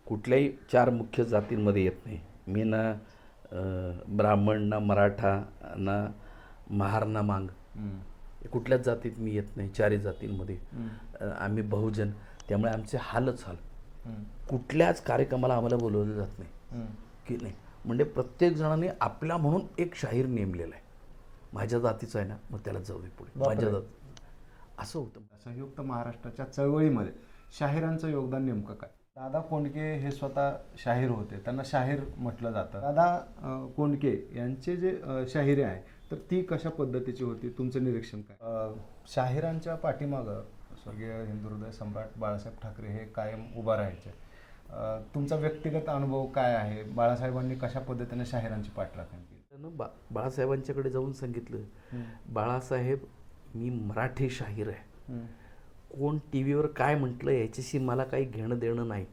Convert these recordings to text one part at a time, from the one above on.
कुठल्याही चार मुख्य जातींमध्ये येत नाही. मी ना ब्राह्मण, ना मराठा, ना महार, ना मांग, कुठल्याच जातीत मी येत नाही. चारही जातींमध्ये आम्ही बहुजन, त्यामुळे आमचे हालच हाल. कुठल्याच कार्यक्रमाला आम्हाला बोलवलं जात नाही की नाही. म्हणजे प्रत्येक जणाने आपला म्हणून एक शाहीर नेमलेला आहे. माझ्या जातीचं आहे ना, मग त्याला जाऊ दे पुढे, माझ्या जात असं होतं. संयुक्त महाराष्ट्राच्या चळवळीमध्ये शाहिरांचं योगदान नेमकं काय? दादा कोंडके हे स्वतः शाहीर होते, त्यांना शाहीर म्हटलं जातं. दादा कोंडके यांचे जे शाहिरी आहे तर ती कशा पद्धतीची होती, तुमचं निरीक्षण काय? शाहिरांच्या पाठीमागं स्वर्गीय हिंदुहृदय सम्राट बाळासाहेब ठाकरे हे कायम उभा राहायचे. तुमचा व्यक्तिगत अनुभव काय आहे? बाळासाहेबांनी कशा पद्धतीने शाहिरांची पाठराखण केली? बाळासाहेबांच्याकडे जाऊन सांगितलं, बाळासाहेब मी मराठी शाहीर आहे, कोण टी व्हीवर काय म्हटलं याच्याशी मला काही घेणं देणं नाही.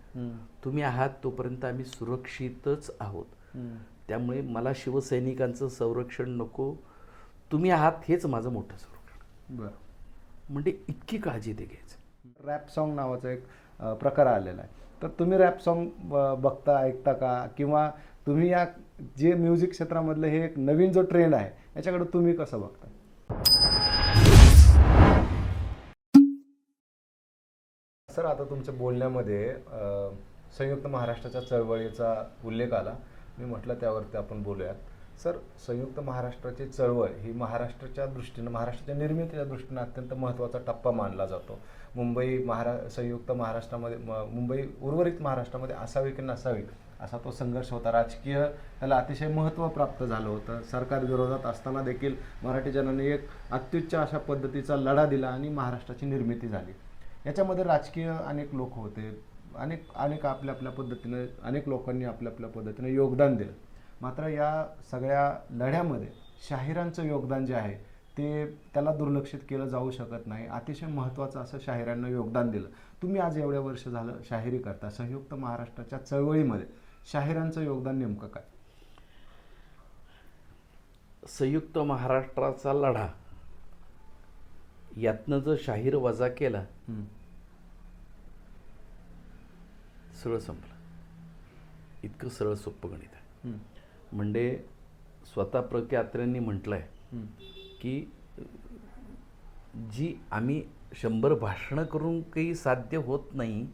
तुम्ही आहात तोपर्यंत आम्ही सुरक्षितच आहोत. त्यामुळे मला शिवसैनिकांचं संरक्षण नको, तुम्ही आहात हेच माझं मोठं संरक्षण. बरं. म्हणजे इतकी काळजी ते घ्यायचं. रॅप सॉन्ग नावाचा एक प्रकार आलेला आहे, तर तुम्ही रॅप सॉन्ग बघता, ऐकता का? किंवा तुम्ही या जे म्युझिक क्षेत्रामधलं हे एक नवीन जो ट्रेंड आहे याच्याकडे तुम्ही कसं बघता? सर, आता तुमच्या बोलण्यामध्ये संयुक्त महाराष्ट्राच्या चळवळीचा उल्लेख आला. मी म्हटलं त्यावरती आपण बोलूयात. सर, संयुक्त महाराष्ट्राची चळवळ ही महाराष्ट्राच्या दृष्टीनं, महाराष्ट्राच्या निर्मितीच्या दृष्टीनं अत्यंत महत्त्वाचा टप्पा मानला जातो. संयुक्त महाराष्ट्रामध्ये मुंबई उर्वरित महाराष्ट्रामध्ये असावी की नसावी असा तो संघर्ष होता. राजकीय त्याला अतिशय महत्त्व प्राप्त झालं होतं. सरकार विरोधात असताना देखील मराठी जनांनी एक अत्युच्च अशा पद्धतीचा लढा दिला आणि महाराष्ट्राची निर्मिती झाली. याच्यामध्ये राजकीय अनेक लोक होते, अनेक आपल्या आपल्या पद्धतीने, अनेक लोकांनी आपल्या आपल्या पद्धतीने योगदान दिलं. मात्र या सगळ्या लढ्यामध्ये शाहिरांचं योगदान जे आहे त्याला दुर्लक्षित केलं जाऊ शकत नाही. अतिशय महत्त्वाचं असं शाहिरांना योगदान दिलं. तुम्ही आज एवढ्या वर्ष झालं शाहिरी करता, संयुक्त महाराष्ट्राच्या चळवळीमध्ये शाहिरांचं योगदान नेमकं काय? संयुक्त महाराष्ट्राचा लढा यातनं जर शाहीर वजा केला, सरळ संपलं. इतकं सरळ सोपं गणित आहे. म्हणजे स्वतः प्र के अत्र्यांनी म्हटलंय की जी आम्ही 100 भाषणं करून काही साध्य होत नाही,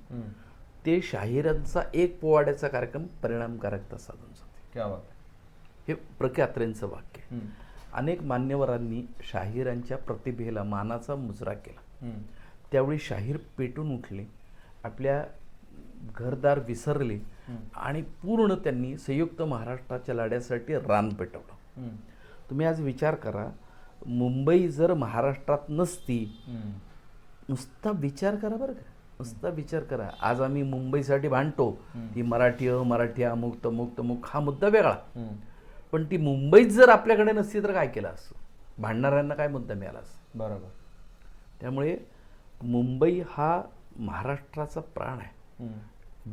ते शाहिरांचा एक पोवाड्याचा कार्यक्रम परिणामकारकता साधून जाते. क्या बात. हे प्र के अत्रेंचं वाक्य. अनेक मान्यवरांनी शाहिरांच्या प्रतिभेला मानाचा मुजरा केला. त्यावेळी शाहीर पेटून उठले, आपल्या घरदार विसरले आणि पूर्ण त्यांनी संयुक्त महाराष्ट्राच्या लढ्यासाठी रान पेटवलं. तुम्ही आज विचार करा, मुंबई जर महाराष्ट्रात नसती, नुसता विचार करा बरं का, नुसता विचार करा. आज आम्ही मुंबईसाठी भांडतो, ती मराठी अमराठी अमुक तमुक तमुक, हा मुद्दा वेगळा. पण ती मुंबईत जर आपल्याकडे नसती तर काय केलं असतं? भांडणाऱ्यांना काय मुद्दा मिळाला असता? बरोबर. त्यामुळे मुंबई हा महाराष्ट्राचा प्राण आहे,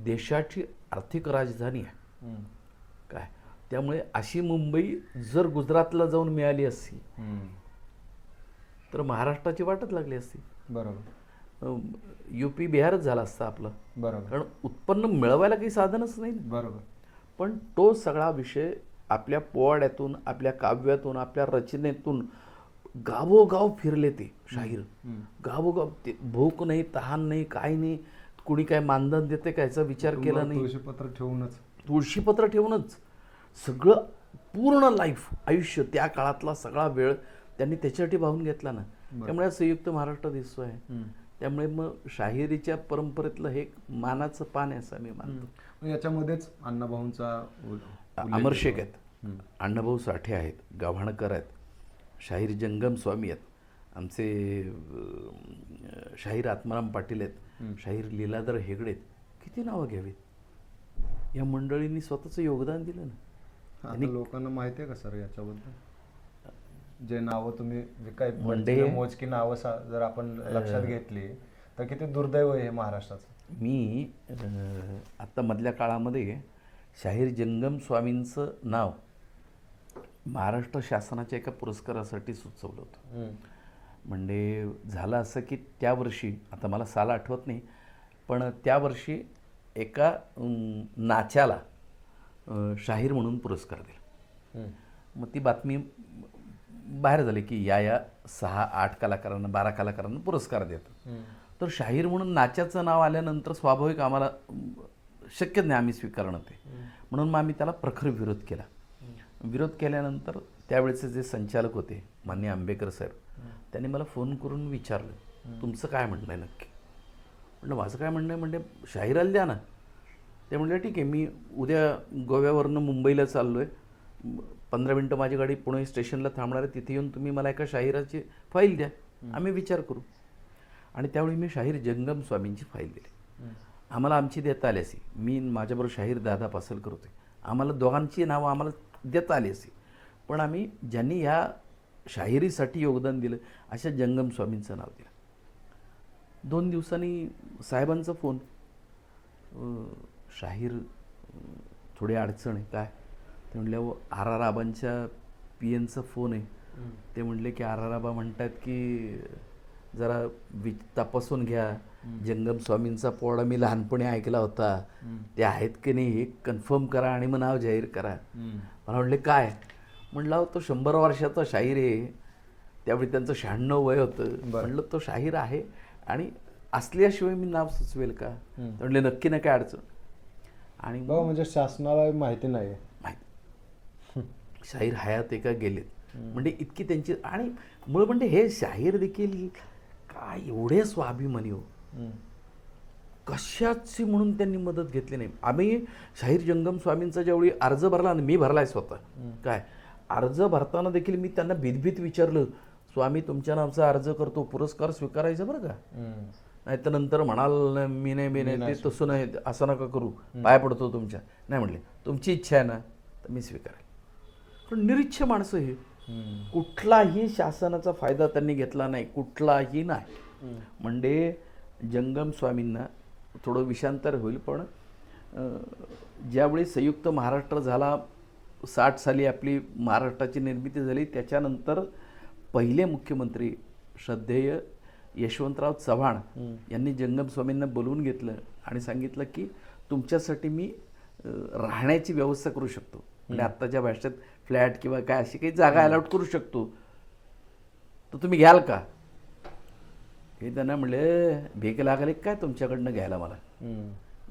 देशाची आर्थिक राजधानी आहे काय. त्यामुळे अशी मुंबई जर गुजरातला जाऊन मिळाली असती तर महाराष्ट्राची वाटच लागली असती. बरोबर. UP बिहारच झाला असता आपलं. बरोबर. कारण उत्पन्न मिळवायला काही साधनच नाही. बरोबर. पण तो सगळा विषय आपल्या पोवाड्यातून, आपल्या काव्यातून, आपल्या रचनेतून गावोगाव फिरले ते शाहीर. गावोगाव ते भूक नाही, तहान नाही, काही नाही, कुणी काय मानधन देते का याचा विचार केला नाही. तुळशीपत्र ठेवूनच सगळं पूर्ण लाईफ, आयुष्य, त्या काळातला सगळा वेळ त्यांनी त्याच्यासाठी वाहून घेतला ना. त्यामुळे संयुक्त महाराष्ट्र दिसतो आहे. त्यामुळे मग शाहिरीच्या परंपरेतलं हे मानाचं पान आहे असं मी मानतो. याच्यामध्येच अण्णाभाऊंचा अमर शेख आहेत, अण्णाभाऊ साठे आहेत, गव्हाणकर आहेत, शाहीर जंगम स्वामी आहेत, आमचे शाहीर आत्माराम पाटील आहेत, शाहीर लीलाधर हेगडे आहेत. किती नावं घ्यावीत. या मंडळींनी स्वतःचं योगदान दिलं ना. आणि लोकांना माहिती आहे का सर याच्याबद्दल? जे नावं तुम्ही काय मोजकी नावं जर आपण लक्षात घेतली तर किती दुर्दैव आहे हे महाराष्ट्राचं. मी आत्ता मधल्या काळामध्ये शाहीर जंगम स्वामींचं नाव महाराष्ट्र शासनाच्या एका पुरस्कारासाठी सुचवलं होतं. म्हणजे झालं असं की त्या वर्षी, आता मला साल आठवत नाही, पण त्या वर्षी एका नाच्याला शाहीर म्हणून पुरस्कार दिला. मग ती बातमी बाहेर झाली की या 6-8 कलाकारांना 12 कलाकारांना पुरस्कार देतात. तर शाहीर म्हणून नाच्याचं नाव आल्यानंतर स्वाभाविक आम्हाला शक्यच नाही आम्ही स्वीकारणं ते. म्हणून मग आम्ही त्याला प्रखर विरोध केला. विरोध केल्यानंतर त्यावेळेचे जे संचालक होते माननीय आंबेकर साहेब, त्यांनी मला फोन करून विचारलं तुमचं काय म्हणणं आहे नक्की. म्हटलं माझं काय म्हणणं आहे म्हणजे शाहिराला द्या ना. ते म्हणलं ठीक आहे, मी उद्या गोव्यावरनं मुंबईला चाललो आहे, 15 मिनटं माझी गाडी पुणे स्टेशनला थांबणार आहे, तिथे येऊन तुम्ही मला एका शाहिराची फाईल द्या, आम्ही विचार करू. आणि त्यावेळी मी शाहीर जंगम स्वामींची फाईल दिली. आम्हाला आमची देता आली असे, मी माझ्याबरोबर शाहीर दादा पासलकर होते, आम्हाला दोघांची नावं आम्हाला देता आली असे, पण आम्ही ज्यांनी ह्या शाहिरीसाठी योगदान दिलं अशा जंगम स्वामींचं नाव दिलं. 2 दिवसांनी साहेबांचा फोन, शाहीर थोडी अडचण आहे काय. ते म्हणले आर आर आबांच्या PNचा फोन आहे. ते म्हणले की आर आर आबा म्हणतात की जरा तपासून घ्या, जंगम स्वामींचा पोवाडा मी लहानपणी ऐकला होता, ते आहेत की नाही हे कन्फर्म करा आणि मग नाव जाहीर करा. मला म्हणले काय. म्हणलं तो 100 वर्षाचा शाहीर आहे, त्यावेळी त्यांचं 96 वय होतं. म्हणलं तो शाहीर आहे आणि असल्याशिवाय मी नाव सुचवेल का. म्हणले नक्की ना काय अडचण. आणि म्हणजे शासनाला माहिती नाही शाहीर हयात आहे का गेलेत. म्हणजे इतकी त्यांची. आणि मूळ म्हणजे हे शाहीर देखील काय एवढे स्वाभिमानी हो, कशाची म्हणून त्यांनी मदत घेतली नाही. आम्ही शाहीर जंगम स्वामींचा ज्यावेळी अर्ज भरला आणि मी भरलाय स्वतः, काय अर्ज भरताना देखील मी त्यांना भीतभीत विचारलं, स्वामी तुमच्या नावचा अर्ज करतो, पुरस्कार स्वीकारायचा बरं का, नाही तर नंतर म्हणाल मी नाही ते तसं नाही, असं नका करू, पाय पडतो तुमच्या. नाही म्हणले तुमची इच्छा आहे ना तर मी स्वीकारेल. पण निरीच्छ माणसं हे, कुठलाही शासनाचा फायदा त्यांनी घेतला नाही, कुठलाही नाही. म्हणजे जंगम स्वामींना थोडं विषांतर होईल, पण ज्यावेळी संयुक्त महाराष्ट्र झाला, 60 साली आपली महाराष्ट्राची निर्मिती झाली, त्याच्यानंतर पहिले मुख्यमंत्री श्रद्धेय यशवंतराव चव्हाण यांनी जंगम स्वामींना बोलवून घेतलं आणि सांगितलं की तुमच्यासाठी मी राहण्याची व्यवस्था करू शकतो, म्हणजे आत्ताच्या भाषेत फ्लॅट किंवा काय अशी काही जागा अलॉट करू शकतो, तर तुम्ही घ्याल का. हे त्यांना म्हणले भीक लागले काय तुमच्याकडनं घ्यायला, मला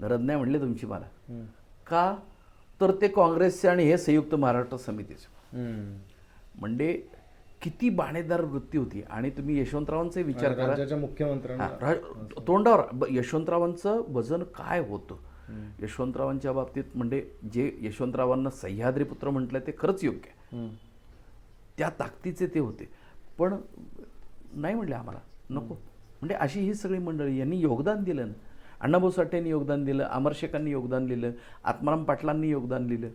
गरज नाही म्हणले तुमची मला. का तर ते काँग्रेसचे आणि हे संयुक्त महाराष्ट्र समितीचे. म्हणजे किती बाणेदार वृत्ती होती. आणि तुम्ही यशवंतरावांचा विचार करा, मुख्यमंत्र्यांना तोंडावर यशवंतरावांचं वजन काय होतं. यशवंतरावांच्या बाबतीत म्हणजे जे यशवंतरावांना सह्याद्रीपुत्र म्हटलं ते खरंच योग्य आहे, त्या ताकदीचे ते होते. पण नाही म्हणले आम्हाला नको. म्हणजे अशी ही सगळी मंडळी यांनी योगदान दिलं ना. अण्णाभाऊ साठेंनी योगदान दिलं, अमर शेखांनी योगदान दिलं, आत्माराम पाटलांनी योगदान दिलं,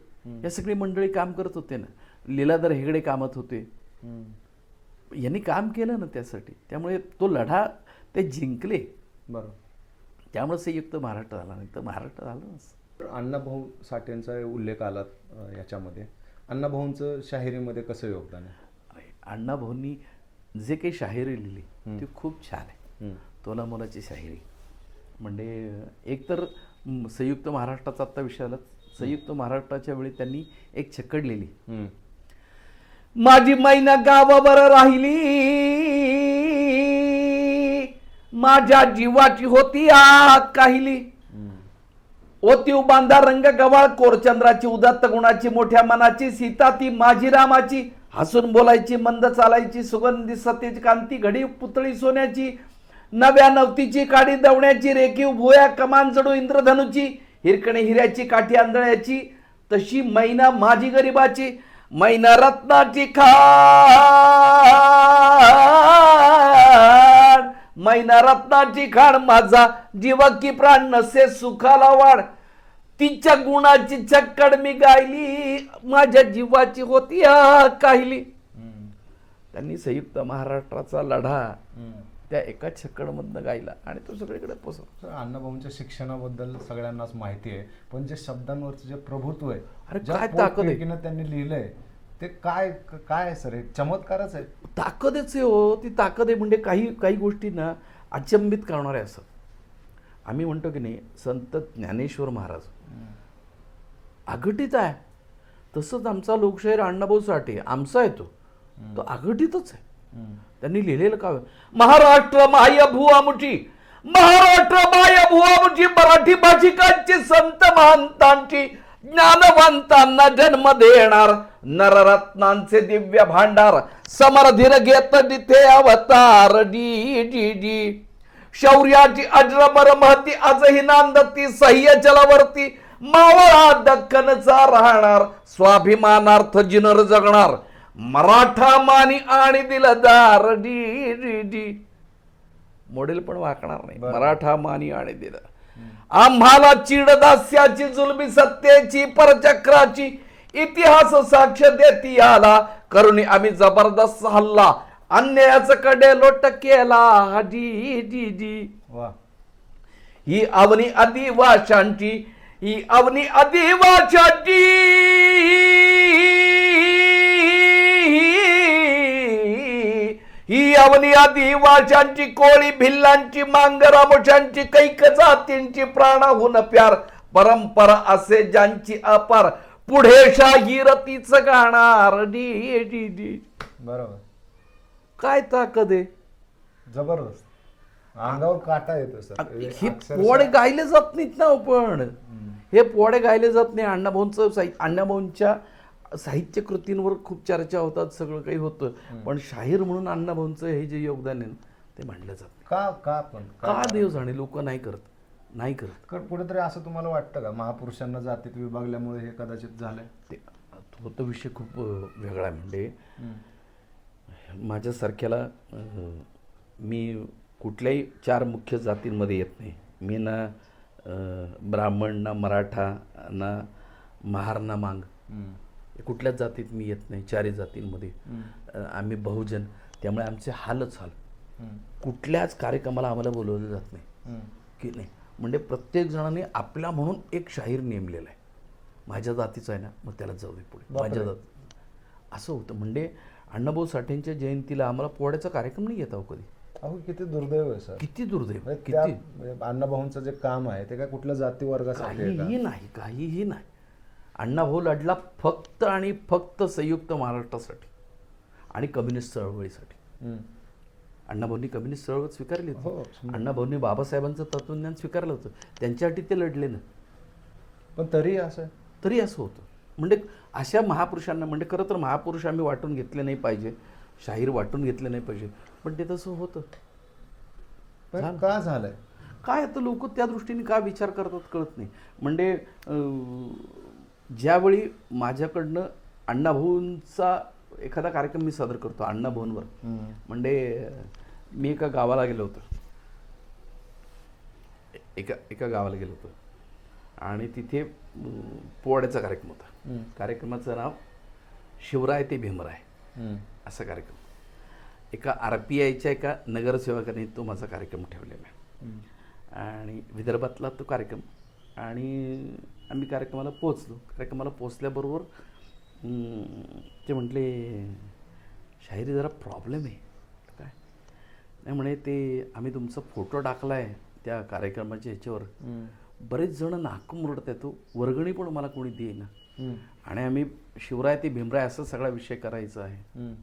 या सगळी मंडळी काम करत होते ना. लीलाधर हेगडे कामात होते, यांनी काम केलं ना त्यासाठी. त्यामुळे तो लढा ते जिंकले, बरोबर. त्यामुळे संयुक्त महाराष्ट्र झाला, नाही तर महाराष्ट्र झालं नसतं. अण्णाभाऊ साठेंचा उल्लेख आला याच्यामध्ये, अण्णाभाऊंचं शाहिरीमध्ये कसं योगदान आहे. अण्णाभाऊंनी जे काही शाहिरी लिहिली ती खूप छान आहे. तोला मोलाची शाहिरी. म्हणजे एकतर संयुक्त महाराष्ट्राचा आत्ता विषय आला, संयुक्त महाराष्ट्राच्या वेळी त्यांनी एक छकड लिहिली, माझी मैना गावावर राहिली, माझ्या जीवाची होती आग काहिली, ओतीव बांधा रंग गवाळ कोरचंद्राची, उदात्त गुणाची, मोठ्या मनाची, सीता ती माझी रामाची, हसून बोलायची, मंद चालायची, सुगंधी सतेज कांती, घडी पुतळी सोन्याची, नव्या नवतीची काडी दवण्याची, रेखीव भुया कमान जडू इंद्रधनुची, हिरकणी हिऱ्याची, काठी आंधळ्याची, तशी मैना माझी गरिबाची, मैना रत्नाची खाण, मैना रत्नाची खाण, माझा जीवा की प्राण नसे सुखाला वाढ, तिच्या गुणाची चक्कड मी गायली, माझ्या जीवाची होती काहिली. त्यांनी संयुक्त महाराष्ट्राचा लढा त्या एका छक्कडमधनं गायला आणि तो सगळीकडे पोचला. अण्णाभाऊंच्या शिक्षणाबद्दल सगळ्यांनाच माहिती आहे, पण जे शब्दांवरचं जे प्रभुत्व आहे, अरे काय ताकद आहे त्यांनी लिहिलंय ते काय काय सर, हे चमत्कारच आहे. ताकदच आहे हो, ती ताकद आहे. म्हणजे काही काही गोष्टी ना अचंबित करणाऱ्या असतात. आम्ही म्हणतो की नाही संत ज्ञानेश्वर महाराज आघटित आहे, तसंच आमचा लोकशाहीर अण्णाभाऊ साठे आमचा आहे तो आघटितच आहे. त्यांनी लिहिलेलं काय, महाराष्ट्र मायभुवामुची, महाराष्ट्र मायभुवामुची, मराठी भाषिकांची, संत महंतांची, ज्ञानवंतांना जन्म देणार, नररत्नांचे दिव्य भांडार, समर्धीर घेत तिथे अवतार, डी डी डी शौर्याची अजरामर महती आजही नांदती, सह्य जलावरती मावळा दख्खनचा राहणार, स्वाभिमानार्थ जिनर जगणार, मराठा मानी आणि दिलदार, डी डी डी मॉडेल पण वाकणार नाही, मराठा मानी आणि दिल. आम्हाला चिडदास्याची, जुलमी सत्तेची, परचक्राची इतिहास साक्ष देती आला, करुणी आम्ही जबरदस्त हल्ला, अन्यायाचा कडे लोट केला, डी डी डी. वा. ही अवनी आदिवाशांची, ही अवनी आदिवाशांची, ही अवनी आदिवाशांची, कोळी भिल्लांची, मांगरामुशांची, कैक जातींची, प्राणाहून प्यार, परंपरा असे ज्यांची अपार, पुढे शाहीरतीच गाणार, डी डी डी. बरोबर. काय ताकद आहे, जबरदस्त. अंगावर काटा येतो सर. हे पोवाडे गायले जात नाहीत ना, पण हे पोवाडे गायले जात नाही. अण्णाभाऊंच्या साहित्य कृतींवर खूप चर्चा होतात, सगळं काही होतं, पण शाहीर म्हणून अण्णाभाऊंचं हे जे योगदान आहे ते मांडलं जात नाही. का देव जाणे, लोक नाही करत. कुठेतरी असं तुम्हाला वाटतं का महापुरुषांना जातीत विभागल्यामुळे हे कदाचित झालंय? तो विषय खूप वेगळा आहे. म्हणजे माझ्यासारख्याला मी कुठल्याही 4 मुख्य जातींमध्ये येत नाही. मी ना ब्राह्मण, ना मराठा, ना महार, ना मांग, कुठल्याच जातीत मी येत नाही. 4 जातींमध्ये आम्ही बहुजन, त्यामुळे आमचे हालच हाल. कुठल्याच कार्यक्रमाला आम्हाला बोलवलं जात नाही की नाही. म्हणजे प्रत्येक जणाने आपला म्हणून एक शाहीर नेमलेला आहे, माझ्या जातीचा आहे ना, मग त्याला जाऊ दे पुढे, माझ्या जाती, असं होतं. म्हणजे अण्णाभाऊ साठेंच्या जयंतीला आम्हाला पोवाड्याचा कार्यक्रम नाही येत कधी. अहो किती दुर्दैव आहे सर, किती दुर्दैव. किती अण्णाभाऊंचं जे काम आहे ते काय कुठल्या जाती वर्गासाठी आहे का? काहीही नाही. अण्णाभाऊ लढला फक्त आणि फक्त संयुक्त महाराष्ट्रासाठी आणि कम्युनिस्ट चळवळीसाठी. अण्णाभाऊंनी कम्युनिस्ट चळवळ स्वीकारली होती. अण्णाभाऊंनी बाबासाहेबांचं तत्वज्ञान स्वीकारलं होतं, त्यांच्यासाठी ते लढले ना. पण तरी असं होतं. म्हणजे अशा महापुरुषांना, म्हणजे खरं तर महापुरुष आम्ही वाटून घेतले नाही पाहिजे, शाहीर वाटून घेतले नाही पाहिजे, पण ते तसं होतं. का झालंय काय, आता लोक त्या दृष्टीने का विचार करतात कळत नाही. म्हणजे ज्यावेळी माझ्याकडनं अण्णाभाऊंचा एखादा कार्यक्रम मी सादर करतो अण्णाभाऊंवर, म्हणजे मी एका गावाला गेलो होतो, एका गावाला गेलो होतो आणि तिथे पोवाड्याचा कार्यक्रम होता. कार्यक्रमाचं नाव शिवराय ते भीमराय असा कार्यक्रम. एका RPIच्या एका नगरसेवकाने तो माझा कार्यक्रम ठेवलेला आहे आणि विदर्भातला तो कार्यक्रम. आणि आम्ही कार्यक्रमाला पोचलो. कार्यक्रमाला पोचल्याबरोबर ते म्हटले, शाहिरी जरा प्रॉब्लेम आहे. काय नाही म्हणे, ते आम्ही तुमचा फोटो टाकला आहे त्या कार्यक्रमाच्या ह्याच्यावर, बरेच जण नाक मुरडत, तो वर्गणी पण मला कोणी देईना, आणि आम्ही शिवराय ते भीमराय असा सगळा विषय करायचा आहे.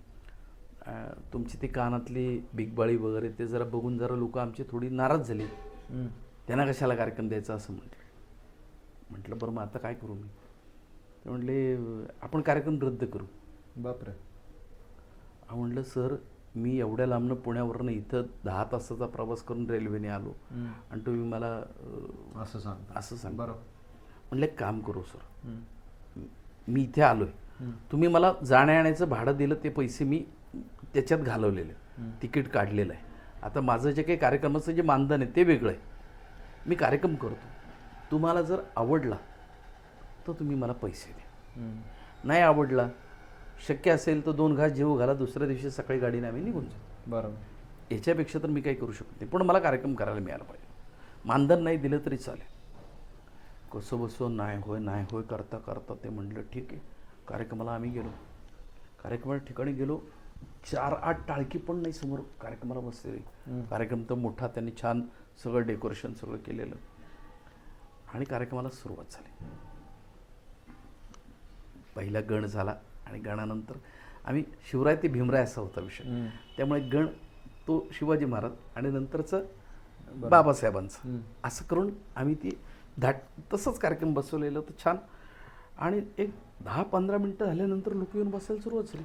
तुमची ती कानातली बिगबाळी वगैरे ते जरा बघून जरा लोक आमची थोडी नाराज झाली, त्यांना कशाला कार्यक्रम द्यायचा असं म्हटलं. बरं मग आता काय करू मी? ते म्हटले आपण कार्यक्रम रद्द करू. बापरे. म्हटलं सर, मी एवढ्या लांबनं पुण्यावरनं इथं 10 तासाचा प्रवास करून रेल्वेने आलो आणि तुम्ही मला असं सांग. बरोबर. म्हटलं एक काम करू सर, मी इथे आलोय, तुम्ही मला जाण्या येण्याचं भाडं दिलं, ते पैसे मी त्याच्यात घालवलेले, तिकीट काढलेलं आहे. आता माझं जे काही कार्यक्रमाचं जे मानधन आहे ते वेगळं आहे. मी कार्यक्रम करतो, तुम्हाला जर आवडला तर तुम्ही मला पैसे द्या, नाही आवडला, शक्य असेल तर 2 घास जेवू घाला, दुसऱ्या दिवशी सकाळी गाडीने आम्ही निघून जाऊ. बरोबर. याच्यापेक्षा तर मी काही करू शकत नाही, पण मला कार्यक्रम करायला मिळाला पाहिजे. मानधन नाही दिलं तरी चालेल. कसं बसो, नाही होय करता करता ते म्हटलं ठीक आहे. कार्यक्रमाला आम्ही गेलो. कार्यक्रमाच्या ठिकाणी गेलो, 4-8 टाळकी पण नाही समोर कार्यक्रमाला बसलेली. कार्यक्रम तर मोठा, त्यांनी छान सगळं डेकोरेशन सगळं केलेलं आणि कार्यक्रमाला सुरुवात झाली. पहिला गण झाला आणि गणानंतर आम्ही शिवराय ते भीमराय असा होता विषय. त्यामुळे गण तो शिवाजी महाराज आणि नंतरचं बाबासाहेबांचं असं करून आम्ही ती तसंच कार्यक्रम बसवलेलं होतं छान. आणि एक 10-15 मिनटं झाल्यानंतर लोक येऊन बसायला सुरुवात झाली.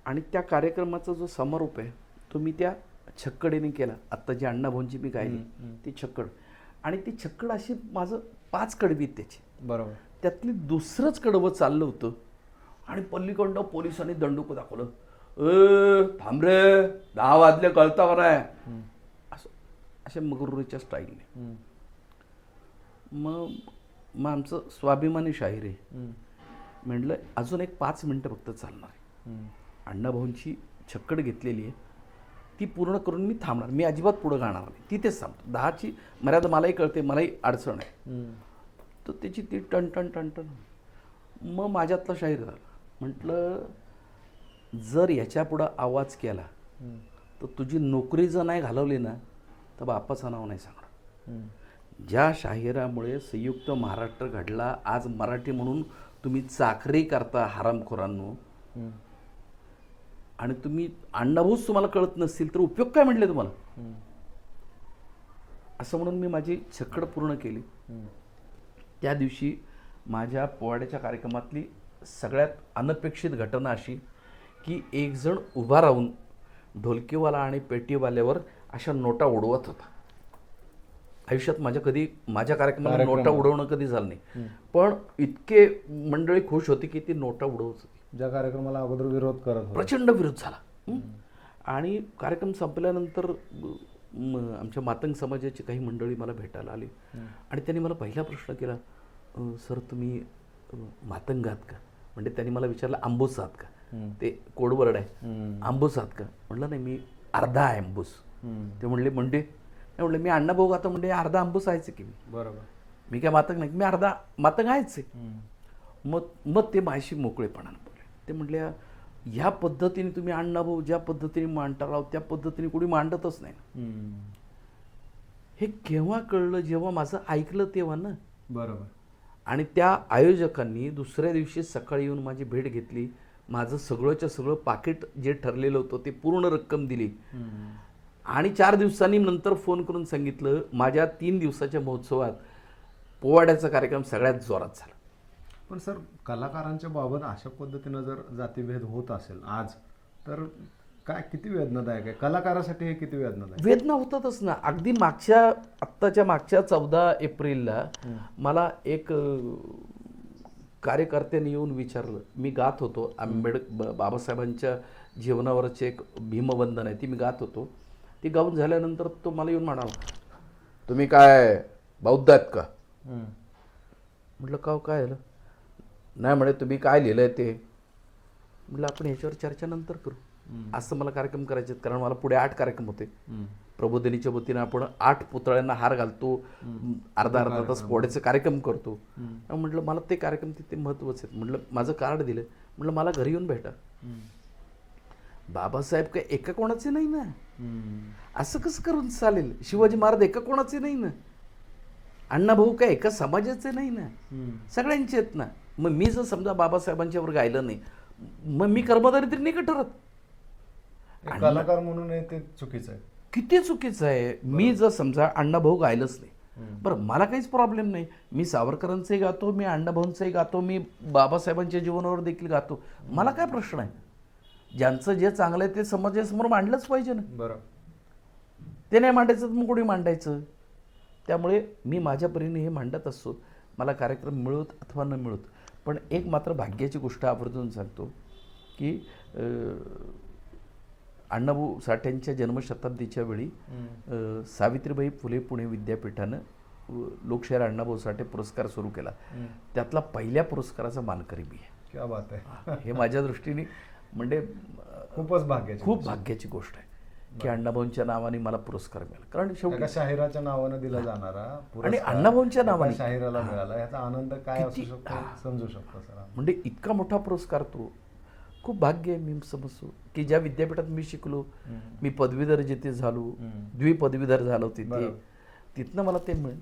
आणि त्या कार्यक्रमाचा जो समारोप आहे तो मी त्या छक्कडीने केला. आत्ता जी अण्णाभाऊंची मी गायली ती छक्कड. आणि ती छक्कड अशी माझं 5 कडवीत त्याची, बरोबर, त्यातली दुसरंच कडवं चाललं होतं. आणि पल्लीकडं पोलिसांनी दंडूक दाखवलं, थांब रे 10 वाजले कळता का नाही, असं अशा मगरुरीच्या स्टाईलने. मग आमचं स्वाभिमानी शाहीर आहे म्हटलं अजून एक 5 मिनटं फक्त चालणार आहे. अण्णाभाऊंची छक्कड घेतलेली आहे ती पूर्ण करून मी थांबणार, मी अजिबात पुढं गाणार नाही, तिथेच थांबतो. 10ची मर्यादा मलाही कळते, मलाही अडचण आहे. तर त्याची ती टणटण टणटण. मग माझ्यातला शाहीर झाला. म्हटलं जर याच्या पुढं आवाज केला तर तुझी नोकरी जर नाही घालवली ना तर बापाचं नाव नाही सांगणार. ज्या शाहिरामुळे संयुक्त महाराष्ट्र घडला, आज मराठी म्हणून तुम्ही चाकरी करता हरामखोरांनो, आणि तुम्ही अण्णाभाऊच तुम्हाला कळत नसतील तर उपयोग काय म्हटले तुम्हाला. असं म्हणून मी माझी छक्कड पूर्ण केली. त्या दिवशी माझ्या पोवाड्याच्या कार्यक्रमातली सगळ्यात अनपेक्षित घटना अशी की एक जण उभा राहून ढोलकीवाला आणि पेटीवाल्यावर अशा नोटा उडवत होता. आयुष्यात माझ्या कार्यक्रमाला नोटा उडवणं कधी झालं नाही, पण इतके मंडळी खुश होती की ती नोटा उडवत होती. ज्या कार्यक्रमाला अगोदर विरोध करत होते, प्रचंड विरोध झाला. आणि कार्यक्रम संपल्यानंतर आमच्या मातंग समाजाची काही मंडळी मला भेटायला आली आणि त्यांनी मला पहिला प्रश्न केला, सर तुम्ही मातंग आहात का? म्हणजे त्यांनी मला विचारलं आंबूस आहात का, ते कोडवर्ड आहे, आंबूस आहात का? म्हटलं नाही मी अर्धा आहे आंबूस. ते म्हणले म्हणजे म्हटलं मी अण्णाभाऊ आता म्हणजे अर्धा आंबूस आहेच की मी. बरोबर, मी काय मातंग नाही, मी अर्धा मातंग आहेच आहे. मग ते माझ्याशी मोकळेपणानं बोलले. ते म्हटले ह्या पद्धतीने तुम्ही अण्णाभाऊ ज्या पद्धतीने मांडता राव त्या पद्धतीने कोणी मांडतच नाही. हे केव्हा कळलं, जेव्हा माझं ऐकलं तेव्हा ना. बरोबर. आणि त्या आयोजकांनी दुसऱ्या दिवशी सकाळी येऊन माझी भेट घेतली. माझं सगळंच्या सगळं पाकिट जे ठरलेलं होतं ते पूर्ण रक्कम दिली. आणि 4 दिवसांनी नंतर फोन करून सांगितलं माझ्या 3 दिवसाच्या महोत्सवात पोवाड्याचा कार्यक्रम सगळ्यात जोरात झाला. पण सर कलाकारांच्या बाबत अशा पद्धतीनं जर जातीभेद होत असेल आज तर काय किती वेदनादायक आहे कलाकारासाठी, हे किती वेदनादायक. वेदना होतातच ना. अगदी आत्ताच्या मागच्या 14 एप्रिलला मला एक कार्यकर्त्याने येऊन विचारलं. मी गात होतो बाबासाहेबांच्या जीवनावरचे एक भीमवंदन आहे ती मी गात होतो. ती गाऊन झाल्यानंतर तो मला येऊन म्हणाला तुम्ही काय बौद्ध आहेत का? म्हटलं का काय झालं? नाही म्हणे तुम्ही काय लिहिलं आहे ते. म्हटलं आपण ह्याच्यावर चर्चा नंतर करू. असं मला कार्यक्रम करायचे आहेत कारण मला पुढे 8 कार्यक्रम होते. प्रबोधिनीच्या वतीनं आपण 8 पुतळ्यांना हार घालतो, अर्धा तास पोवाड्याचे कार्यक्रम करतो. म्हटलं मला ते कार्यक्रम तिथे महत्त्वाचे आहेत. म्हटलं माझं कार्ड दिलं. म्हटलं मला घरी येऊन भेटा. बाबासाहेब काय एका कोणाचे नाही ना, असं कसं करून चालेल. शिवाजी महाराज एका कोणाचे नाही ना, अण्णाभाऊ काय एका समाजाचे नाही ना, सगळ्यांचे आहेत ना. मग मी जर समजा बाबासाहेबांच्यावर गायलं नाही मग मी कर्मधारी नाही का ठरत. कलाकार म्हणून ते चुकीचं आहे, किती चुकीचं आहे. मी जर समजा अण्णाभाऊ गायलंच नाही, बरं मला काहीच प्रॉब्लेम नाही, मी सावरकरांचंही गातो, मी अण्णाभाऊंचंही गातो, मी बाबासाहेबांच्या जीवनावर देखील गातो, मला काय प्रश्न आहे. ज्यांचं जे चांगलं आहे ते समाजासमोर मांडलंच पाहिजे ना. बरं, ते नाही मांडायचं तर मग कोणी मांडायचं. त्यामुळे मी माझ्या परीने हे मांडत असतो, मला कार्यक्रम मिळवत अथवा न मिळवत. पण एक मात्र भाग्याची गोष्ट आवर्जून सांगतो की अण्णाभाऊ साठ्यांच्या जन्मशताब्दीच्या वेळी सावित्रीबाई फुले पुणे विद्यापीठानं लोकशाहीर अण्णाभाऊ साठे पुरस्कार सुरू केला. त्यातला पहिल्या पुरस्काराचा मानकरी मी आहे. क्या बात आहे. हे माझ्या दृष्टीने म्हणजे खूप भाग्याची गोष्ट आहे की अण्णाभाऊंच्या नावाने मला पुरस्कार मिळाला. कारण शेवटी शाहिराच्या नावानं दिला जाणारा आणि अण्णाभाऊंच्या नावाने शाहिराला मिळाला, याचा आनंद काय असू शकतो समजू शकतो सर. म्हणजे इतका मोठा पुरस्कार तो खूप भाग्य आहे मी समजतो की ज्या विद्यापीठात मी शिकलो, मी पदवीधर जिथे झालो, द्विपदवीधर झालो तिथे, बरोबर. तिथनं मला ते मिळेल.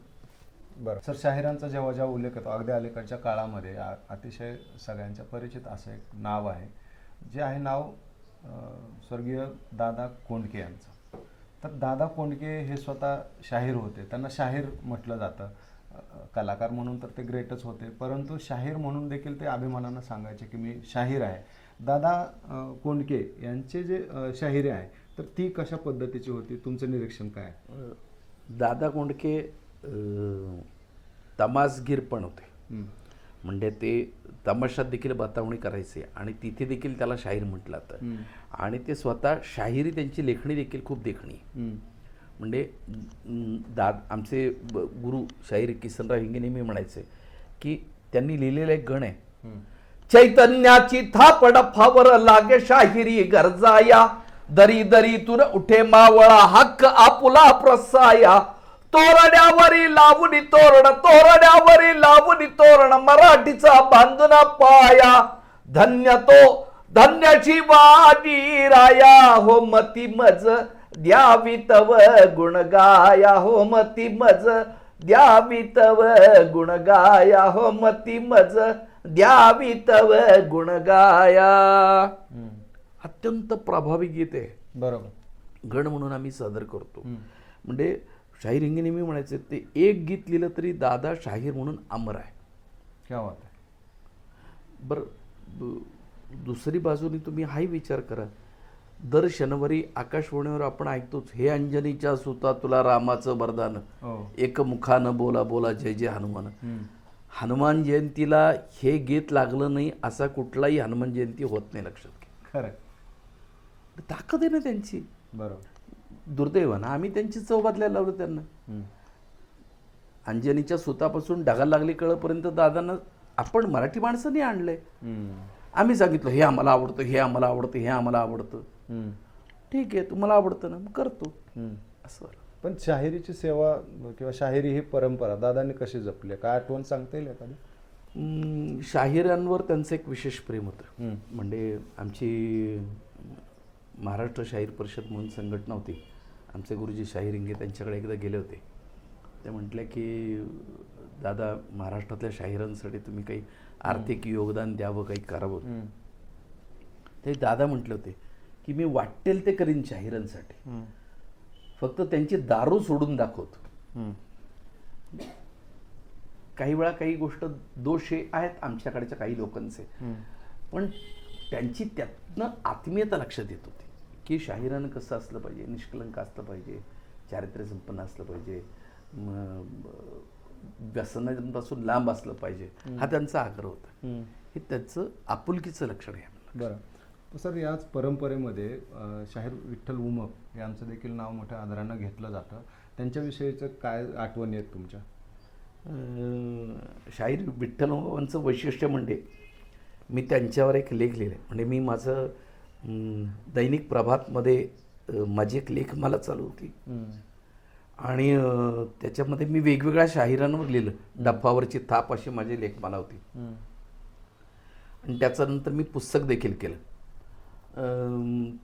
बरं सर, शाहिरांचा जेव्हा जेव्हा उल्लेख होतो अगदी अलीकडच्या काळामध्ये अतिशय सगळ्यांच्या परिचित असं एक नाव आहे, जे आहे नाव स्वर्गीय दादा कोंडके यांचं. तर दादा कोंडके हे स्वतः शाहीर होते, त्यांना शाहीर म्हटलं जातं. कलाकार म्हणून तर ते ग्रेटच होते, परंतु शाहीर म्हणून देखील ते अभिमानानं सांगायचे की मी शाहीर आहे. दादा कोंडके यांचे जे शाहिरी आहे तर ती कशा पद्धतीची होती, तुमचं निरीक्षण काय आहे? दादा कोंडके तमासगीर पण होते, म्हणजे ते तमाशात देखील बतावणी करायचे आणि तिथे देखील त्याला शाहीर म्हटलं जातं. आणि ते स्वतः शाहिरी, त्यांची लेखणी देखील खूप देखणी. म्हणजे आमचे गुरु शाहीर किसनराव हिंगे नेहमी म्हणायचे की त्यांनी लिहिलेलं एक गण आहे, चैतन्याची थापड फावर लागे शाहिरी गरजाया, दरी दरीतून उठे मावळा हक्क आपुला प्रसाया, तोरड्यावरी लावणी तोरण, तोरड्यावरी लावणी तोरण, मराठीचा बांधून पाया, धन्य तो धन्याची वाणी राया, हो मती मज द्यावी तव गुण गाया, हो मती मज द्यावी तव गुण गाया, हो मती मज द्यावी तव गुण गाया. अत्यंत प्रभावी गीत आहे, बरोबर. गण म्हणून आम्ही सादर करतो. म्हणजे शाहीर हिंगे नेहमी म्हणायचे ते एक गीत लिहिलं तरी दादा शाहीर म्हणून अमर आहे. क्या बात आहे. बरं, दुसरी बाजूने तुम्ही हाही विचार करा, दर शनिवारी आकाशवाणीवर आपण ऐकतोच, हे अंजनीच्या सुता तुला रामाचं वरदान, एक मुखानं बोला बोला जय जय हनुमान. हनुमान जयंतीला हे गीत लागलं नाही असा कुठलाही हनुमान जयंती होत नाही, लक्षात घ्या. खरं, ताकद आहे ना त्यांची. बरोबर. दुर्दैवानं आम्ही त्यांची चव बदलायला लावलं त्यांना. अंजनीच्या सुतापासून ढगाला लागली कळपर्यंत दादांना आपण मराठी माणसांनी आणलंय. आम्ही सांगितलं हे आम्हाला आवडतं, हे आम्हाला आवडतं, हे आम्हाला आवडतं. ठीक आहे, तुम्हाला आवडतं ना, मग करतो असं. पण शाहिरीची सेवा किंवा शाहिरी ही परंपरा दादांनी कशी जपली, काय आठवण सांगता येईल एखादी? शाहिरांवर त्यांचं एक विशेष प्रेम होतं. म्हणजे आमची महाराष्ट्र शाहीर परिषद म्हणून संघटना होती, आमचे गुरुजी शाहीर हिंगे त्यांच्याकडे एकदा गेले होते. ते म्हटले की दादा, महाराष्ट्रातल्या शाहिरांसाठी तुम्ही काही आर्थिक योगदान द्यावं, काही करावं. ते दादा म्हटले होते की मी वाटेल ते करीन शाहिरांसाठी, फक्त त्यांची दारू सोडून दाखवतो. काही वेळा काही गोष्ट दोष आहेत आमच्याकडच्या काही लोकांचे, पण त्यांची त्यातनं आत्मीयता लक्षात येत होती की शाहिरानं कसं असलं पाहिजे, निष्कलंक असलं पाहिजे, चारित्र्य संपन्न असलं पाहिजे, व्यसनापासून लांब असलं पाहिजे, हा त्यांचा आग्रह होता. हे त्याचं आपुलकीचं लक्षण आहे. बरं सर, याच परंपरेमध्ये शाहीर विठ्ठल उमप यांचं देखील नाव मोठ्या आदरानं घेतलं जातं. त्यांच्याविषयीचं काय आठवणी आहेत तुमच्या? शाहीर विठ्ठल उमपांचं वैशिष्ट्य म्हणजे मी त्यांच्यावर एक लेख लिहिले. म्हणजे मी माझं दैनिक प्रभातमध्ये माझी एक लेख मला चालू होती आणि त्याच्यामध्ये मी वेगवेगळ्या शाहिरांवर लिहिलं. डफ्फावरची थाप अशी माझी लेखमाला होती आणि त्याच्यानंतर मी पुस्तक देखील केलं.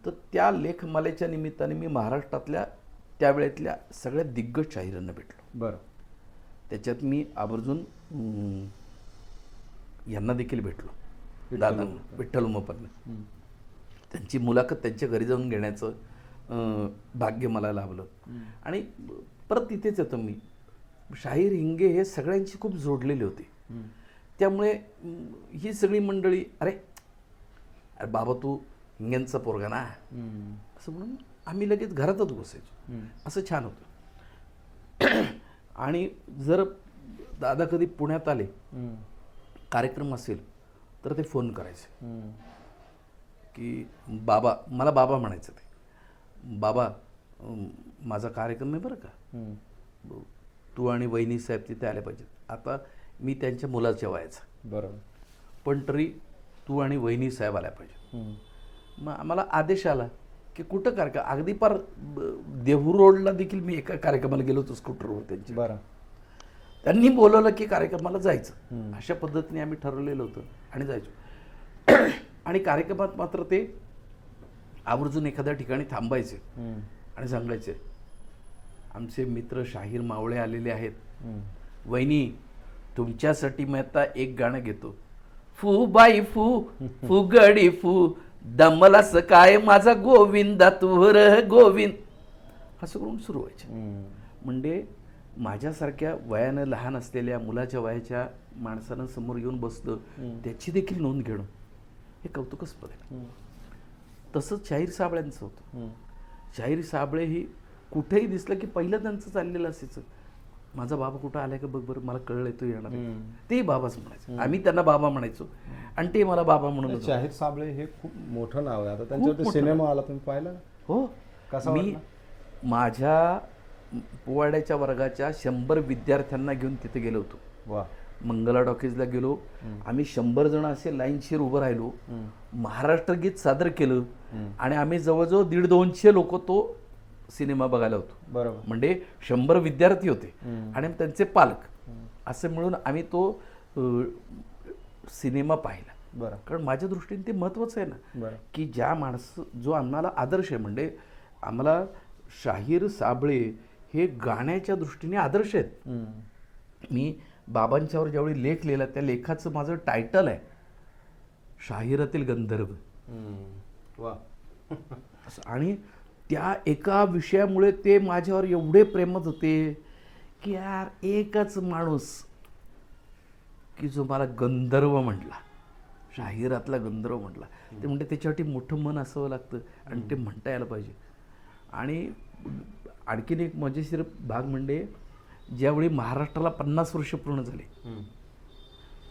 तर त्या लेखमालेच्या निमित्ताने मी महाराष्ट्रातल्या त्यावेळेतल्या सगळ्या दिग्गज शाहिरांना भेटलो. बरं. त्याच्यात मी आवर्जून यांना देखील भेटलो, दादा विठ्ठल उमपांना. त्यांची मुलाखत त्यांच्या घरी जाऊन घेण्याचं भाग्य मला लाभलं. आणि परत तिथेच येतो मी, शाहीर हिंगे हे सगळ्यांची खूप जोडलेली होती. त्यामुळे ही सगळी मंडळी, अरे अरे बाबा तू हिंग्यांचा पोरगा ना, असं म्हणून आम्ही लगेच घरातच घुसायचो. असं छान होतं. आणि जर दादा कधी पुण्यात आले, कार्यक्रम असेल तर ते फोन करायचे की बाबा, मला बाबा म्हणायचं ते, बाबा माझा कार्यक्रम आहे बरं का, तू आणि वहिनी साहेब तिथे आले पाहिजेत. आता मी त्यांच्या मुलाच्या वयाचा, बरोबर, पण तरी तू आणि वहिनी साहेब आल्या पाहिजे. मग आम्हाला आदेश आला की कुठं कार्यक्रम, अगदी पार देहू रोडला देखील मी एका कार्यक्रमाला गेलो होतो स्कूटरवर त्यांची. बरं. त्यांनी बोलवलं की कार्यक्रमाला जायचं. अशा पद्धतीने आम्ही ठरवलेलं होतं आणि जायचो. आणि कार्यक्रमात मात्र ते आवर्जून एखाद्या ठिकाणी थांबायचे आणि सांगायचे, आमचे मित्र शाहीर मावळे आलेले आहेत, वहिनी तुमच्यासाठी मी आता एक गाणं घेतो, फू बाई फू फुगडी फू दमलास काय माझा गोविंदा तुवर गोविंद, असं करून सुरू व्हायचे. म्हणजे माझ्यासारख्या वयानं लहान असलेल्या मुलाच्या वयाच्या माणसानं समोर येऊन बसलं, त्याची देखील नोंद घेणं हे कौतुकास्पद आहे. तसंच शाहीर साबळ्यांचं होतं. शाहीर साबळे ही कुठेही दिसलं की पहिलं त्यांचं चाललेलं असायचं, माझा बाबा कुठं आलाय का बघ बरं, मला कळलंय तो येणार आहे. ते बाबाच म्हणायचं, आम्ही त्यांना बाबा म्हणायचो आणि ते मला बाबा म्हणून. शाहीर साबळे हे खूप मोठं नाव आहे. आता त्यांच्यावरती सिनेमा आला, तुम्ही पाहिला? हो. कसा मी माझ्या पोवाड्याच्या वर्गाच्या 100 विद्यार्थ्यांना घेऊन तिथे गेलो होतो. वा. मंगला टॉकीजला गेलो. आम्ही 100 जण असे लाईनशीर उभं राहिलो, महाराष्ट्र गीत सादर केलं आणि आम्ही जवळजवळ 150-200 लोक तो सिनेमा बघायला होतो. बरोबर. म्हणजे 100 विद्यार्थी होते आणि त्यांचे पालक, असे मिळून आम्ही तो सिनेमा पाहिला. बरं. कारण माझ्या दृष्टीने ते महत्त्वाचं आहे ना, बरं, की ज्या जो आम्हाला आदर्श आहे, म्हणजे आम्हाला शाहीर साबळे हे गाण्याच्या दृष्टीने आदर्श आहेत. मी बाबांच्यावर ज्यावेळी लेख लिहिला, त्या लेखाचं माझं टायटल आहे शाहिरातील गंधर्व. वा. आणि त्या एका विषयामुळे ते माझ्यावर एवढे प्रेमत होते की यार एकच माणूस की जो मला गंधर्व म्हटला, शाहिरातला गंधर्व म्हटला, ते म्हणजे त्याच्यासाठी मोठं मन असावं लागतं आणि ते म्हणता यायला पाहिजे. आणि आणखीन एक मजेशीर भाग म्हणजे ज्यावेळी महाराष्ट्राला 50 वर्ष पूर्ण झाली,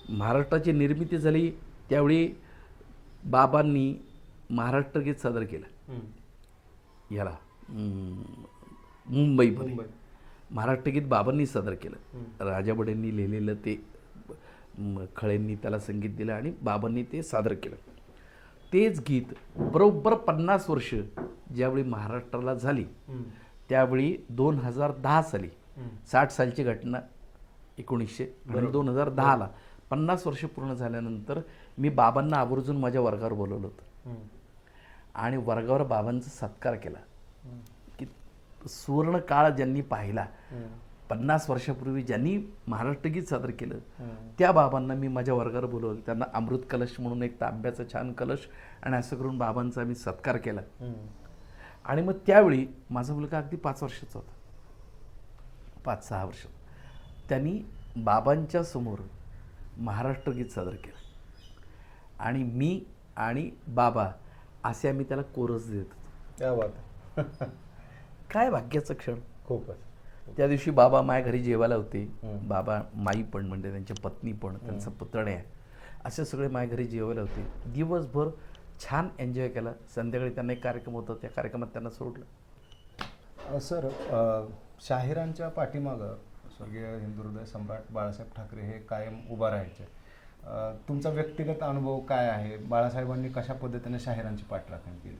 महाराष्ट्राची निर्मिती झाली, त्यावेळी बाबांनी महाराष्ट्र गीत सादर केलं याला मुंबईमध्ये. महाराष्ट्र गीत बाबांनी सादर केलं, राजा बडेंनी लिहिलेलं ते, खळेंनी त्याला संगीत दिलं आणि बाबांनी ते सादर केलं. तेच गीत बरोबर 50 वर्ष ज्यावेळी महाराष्ट्राला झाली, त्यावेळी 2010 साली, 60 सालची घटना 1900 आणि 2010ला 50 वर्ष पूर्ण झाल्यानंतर मी बाबांना आवर्जून माझ्या वर्गावर बोलवलं होतं आणि वर्गावर बाबांचा सत्कार केला. की सुवर्ण काळ ज्यांनी पाहिला, 50 वर्षापूर्वी ज्यांनी महाराष्ट्र गीत सादर केलं, त्या बाबांना मी माझ्या वर्गावर बोलवलं. त्यांना अमृत कलश म्हणून एक तांब्याचा छान कलश आणि असं करून बाबांचा मी सत्कार केला. आणि मग त्यावेळी माझा मुलगा अगदी 5 वर्षाचा होता, 5-6 वर्ष. त्यांनी बाबांच्या समोर महाराष्ट्र गीत सादर केलं आणि मी आणि बाबा असे आम्ही त्याला कोरस देत होतो. क्या बात. काय भाग्याचं क्षण. खूपच. त्या दिवशी बाबा माझ्या घरी जेवायला होते. बाबा, माई पण म्हणजे त्यांच्या पत्नी पण, त्यांचा पुतणे आहे, असे सगळे माझ्या घरी जेवायला होते. दिवसभर छान एन्जॉय केला. संध्याकाळी त्यांना एक कार्यक्रम होता, त्या कार्यक्रमात त्यांना सोडलं. सर, शाहिरांच्या पाठीमागं स्वर्गीय हिंदुहृदय सम्राट बाळासाहेब ठाकरे हे कायम उभा राहायचे. तुमचा व्यक्तिगत अनुभव काय आहे? बाळासाहेबांनी कशा पद्धतीने शाहिरांची पाठराखण केली?